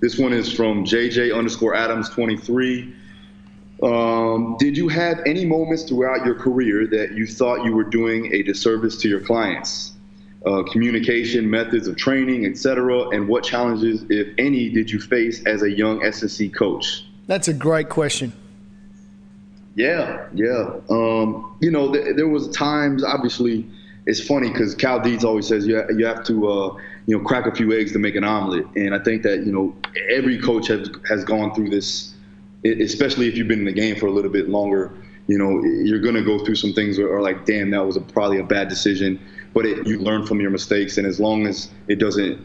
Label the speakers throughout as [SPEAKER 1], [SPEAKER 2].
[SPEAKER 1] This one is from JJ_Adams23. Did you have any moments throughout your career that you thought you were doing a disservice to your clients? Communication, methods of training, etc. And what challenges, if any, did you face as a young SNC coach?
[SPEAKER 2] That's a great question.
[SPEAKER 1] Yeah. There was times, obviously, it's funny because Cal Dietz always says you have to, crack a few eggs to make an omelet. And I think that, every coach has gone through this, especially if you've been in the game for a little bit longer. You're going to go through some things that are like, damn, that was probably a bad decision. But you learn from your mistakes. And as long as it doesn't,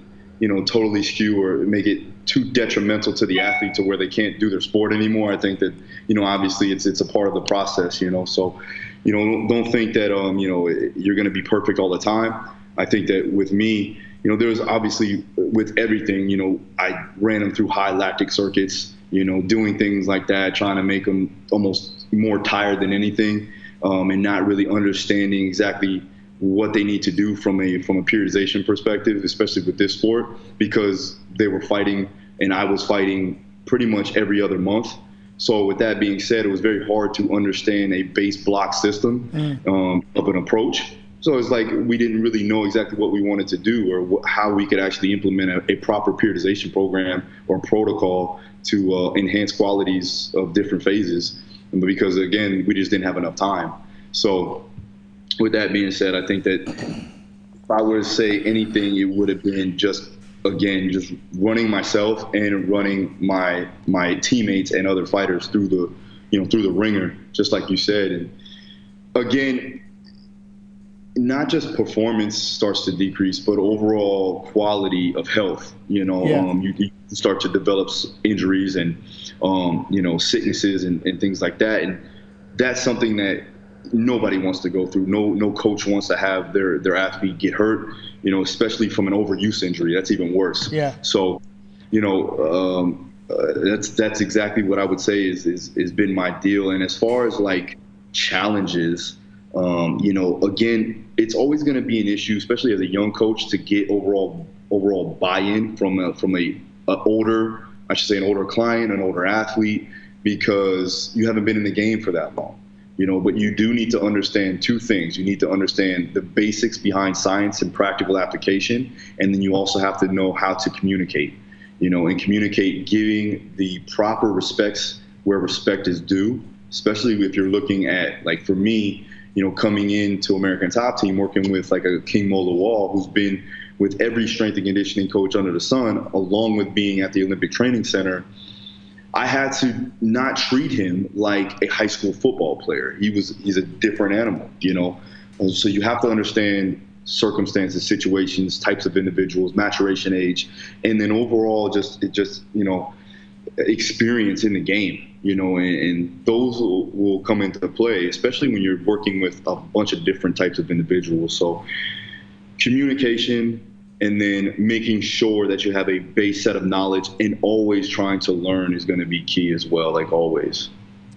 [SPEAKER 1] totally skew or make it too detrimental to the athlete to where they can't do their sport anymore, I think that, obviously it's a part of the process, So, don't think that, you're going to be perfect all the time. I think that with me, there's obviously with everything, I ran them through high lactic circuits, doing things like that, trying to make them almost more tired than anything, and not really understanding exactly what they need to do from a periodization perspective, especially with this sport, because they were fighting and I was fighting pretty much every other month. So with that being said, it was very hard to understand a base block system of an approach. So it's like we didn't really know exactly what we wanted to do or how we could actually implement a proper periodization program or protocol to enhance qualities of different phases. Because again, we just didn't have enough time. So with that being said, I think that if I were to say anything, it would have been just running myself and running my teammates and other fighters through the ringer, just like you said. And again, not just performance starts to decrease, but overall quality of health. You start to develop injuries and sicknesses and things like that, and that's something that nobody wants to go through. No coach wants to have their athlete get hurt, especially from an overuse injury. That's even worse. Yeah. So, that's exactly what I would say is been my deal. And as far as like challenges, again, it's always going to be an issue, especially as a young coach, to get overall buy-in from an older client, an older athlete, because you haven't been in the game for that long. But you do need to understand two things. You need to understand the basics behind science and practical application, and then you also have to know how to communicate, and communicate giving the proper respects where respect is due, especially if you're looking at, like for me, coming into American Top Team, working with like a King Mo Lawal, who's been with every strength and conditioning coach under the sun, along with being at the Olympic Training Center. I had to not treat him like a high school football player. He's a different animal, So you have to understand circumstances, situations, types of individuals, maturation age, and then overall just experience in the game, and those will come into play, especially when you're working with a bunch of different types of individuals. So communication, and then making sure that you have a base set of knowledge and always trying to learn is going to be key as well, like always.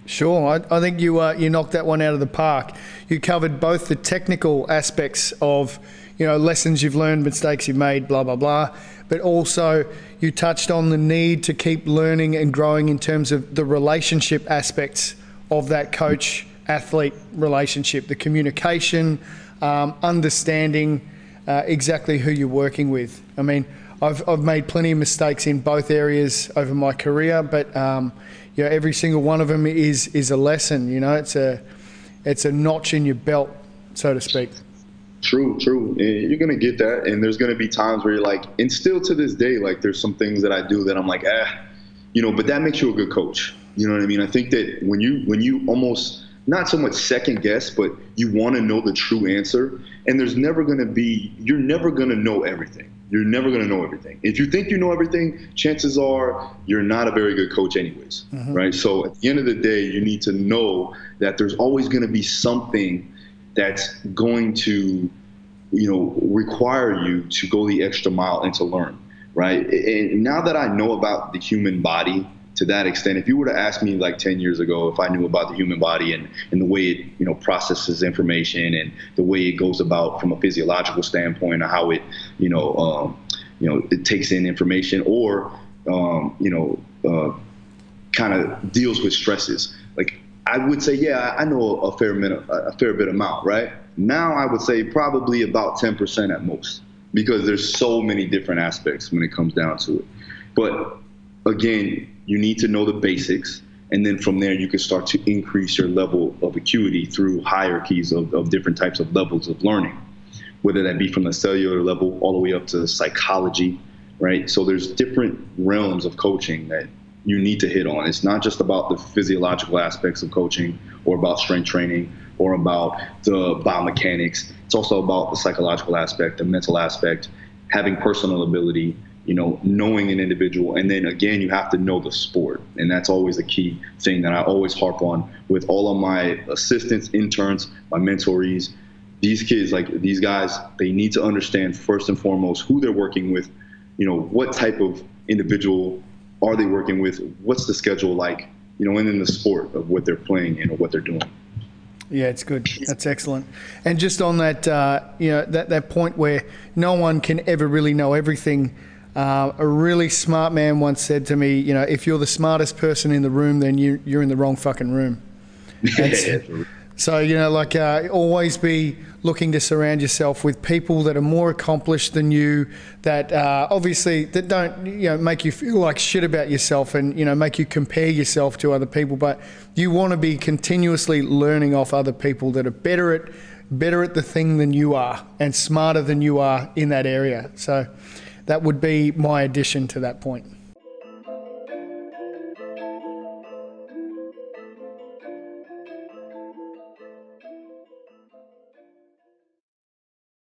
[SPEAKER 2] Sure. I think you knocked that one out of the park. You covered both the technical aspects of, lessons you've learned, mistakes you've made, blah, blah, blah, but also you touched on the need to keep learning and growing in terms of the relationship aspects of that coach-athlete relationship, the communication, understanding exactly who you're working with. I mean, I've made plenty of mistakes in both areas over my career, but every single one of them is a lesson. It's a notch in your belt, so to speak.
[SPEAKER 1] True. You're gonna get that, and there's gonna be times where you're like, and still to this day, like there's some things that I do that I'm like, but that makes you a good coach. You know what I mean? I think that when you almost not so much second guess, but you want to know the true answer. And you're never going to know everything. You're never going to know everything. If you think you know everything, chances are you're not a very good coach anyways, right? So at the end of the day, you need to know that there's always going to be something that's going to, require you to go the extra mile and to learn, right? And now that I know about the human body, to that extent, if you were to ask me like 10 years ago if I knew about the human body and the way it processes information and the way it goes about from a physiological standpoint, or how it it takes in information, or kind of deals with stresses. Like I would say, yeah, I know a fair bit amount, right? Now I would say probably about 10% at most, because there's so many different aspects when it comes down to it. But again, you need to know the basics, and then from there you can start to increase your level of acuity through hierarchies of different types of levels of learning, whether that be from the cellular level all the way up to psychology, right? So there's different realms of coaching that you need to hit on. It's not just about the physiological aspects of coaching or about strength training or about the biomechanics. It's also about the psychological aspect, the mental aspect, having personal ability, knowing an individual. And then again, you have to know the sport. And that's always a key thing that I always harp on with all of my assistants, interns, my mentorees. These kids, like these guys, they need to understand first and foremost who they're working with, what type of individual are they working with, what's the schedule like, and then the sport of what they're playing in or what they're doing.
[SPEAKER 2] Yeah, it's good. That's excellent. And just on that, that point where no one can ever really know everything, a really smart man once said to me, if you're the smartest person in the room, then you're in the wrong fucking room. So, always be looking to surround yourself with people that are more accomplished than you, that obviously that don't, make you feel like shit about yourself and, make you compare yourself to other people. But you want to be continuously learning off other people that are better at the thing than you are and smarter than you are in that area. So that would be my addition to that point.